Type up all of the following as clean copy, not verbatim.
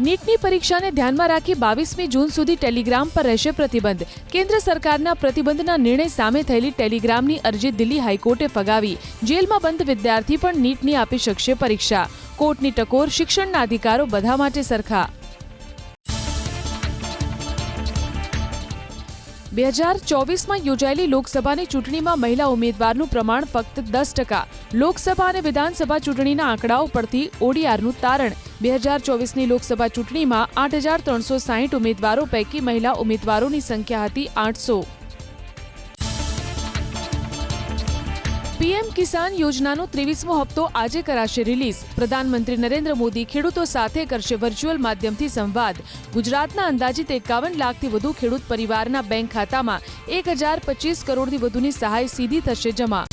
નીટની પરીક્ષાને ધ્યાનમાં રાખી 22મી જૂન સુધી ટેલિગ્રામ પર રહેશે પ્રતિબંધ. કેન્દ્ર સરકારના પ્રતિબંધના નિર્ણય સામે થયેલી ટેલિગ્રામની અરજી દિલ્હી હાઈકોર્ટે ફગાવી. જેલમાં બંધ વિદ્યાર્થી પણ નીટની આપી શકશે પરીક્ષા. કોર્ટની ટકોર, શિક્ષણના અધિકારો બધા માટે સરખા. 2024માં યોજાયેલી લોકસભાની ચૂંટણીમાં મહિલા ઉમેદવારનું પ્રમાણ ફક્ત 10%. લોકસભા અને વિધાનસભા ચૂંટણીના આંકડાઓ પરથી ઓડીઆરનું તારણ. 2024ની લોકસભા ચૂંટણીમાં 8,360 ઉમેદવારો પૈકી મહિલા ઉમેદવારોની સંખ્યા હતી 800. પીએમ કિસાન યોજનાનો 23મો હપ્તો આજે કરાશે રિલીઝ. પ્રધાનમંત્રી નરેન્દ્ર મોદી ખેડૂતો સાથે કરશે વર્ચ્યુઅલ માધ્યમથી સંવાદ. ગુજરાતના અંદાજિત 51 લાખથી વધુ ખેડૂત પરિવારના બેંક ખાતામાં 1,025 કરોડથી વધુની સહાય સીધી થશે જમા.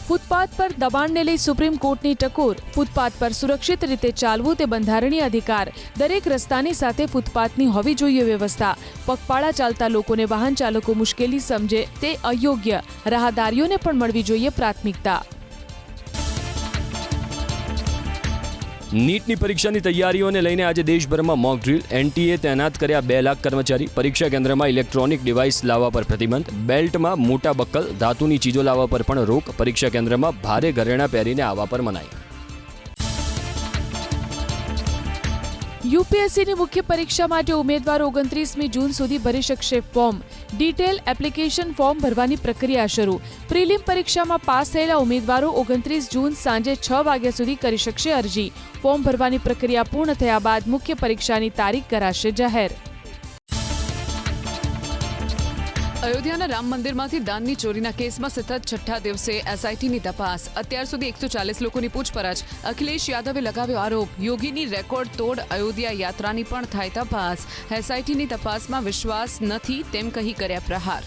ફૂટપાથ પર દબાણને લઈ સુપ્રીમ કોર્ટની ટકોર. ફૂટપાથ પર સુરક્ષિત રીતે ચાલવું તે બંધારણીય અધિકાર. દરેક રસ્તાની સાથે ફૂટપાથની હોવી જોઈએ વ્યવસ્થા. પગપાળા ચાલતા લોકોને વાહન ચાલકો મુશ્કેલી સમજે તે અયોગ્ય. રાહદારીઓને પણ મળવી જોઈએ પ્રાથમિકતા. નીટની પરીક્ષાની તૈયારીઓને લઈને આજે દેશભરમાં મોક ડ્રીલ. એનટીએ તૈનાત કર્યા 2 લાખ કર્મચારી. પરીક્ષા કેન્દ્રમાં ઇલેક્ટ્રોનિક ડિવાઇસ લાવવા પર પ્રતિબંધ. બેલ્ટમાં મોટા બક્કલ, ધાતુની ચીજો લાવવા પર પણ રોક. પરીક્ષા કેન્દ્રમાં ભારે ઘરેણાં પહેરીને આવવા પર મનાઈ. યુપીએસસીની મુખ્ય પરીક્ષા માટે ઉમેદવારો 29મી જૂન સુધી ભરી શકશે ફોર્મ. ડિટેલ એપ્લિકેશન ફોર્મ ભરવાની પ્રક્રિયા શરૂ. પ્રિલિમ પરીક્ષામાં પાસ થયેલા ઉમેદવારો 29 જૂન સાંજે 6 વાગ્યા સુધી કરી શકશે અરજી. ફોર્મ ભરવાની પ્રક્રિયા પૂર્ણ થયા બાદ મુખ્ય પરીક્ષાની તારીખ કરાશે જાહેર. અયોધ્યાના રામ મંદિરમાંથી દાનની ચોરીના કેસમાં સતત 6ઠ્ઠા દિવસે એસઆઈટીની તપાસ. અત્યાર સુધી 140 લોકોની પૂછપરછ. અખિલેશ યાદવે લગાવ્યો આરોપ, યોગીની રેકોર્ડ તોડ અયોધ્યા યાત્રાની પણ થાય તપાસ. એસઆઈટીની તપાસમાં વિશ્વાસ નથી તેમ કહી કર્યા પ્રહાર.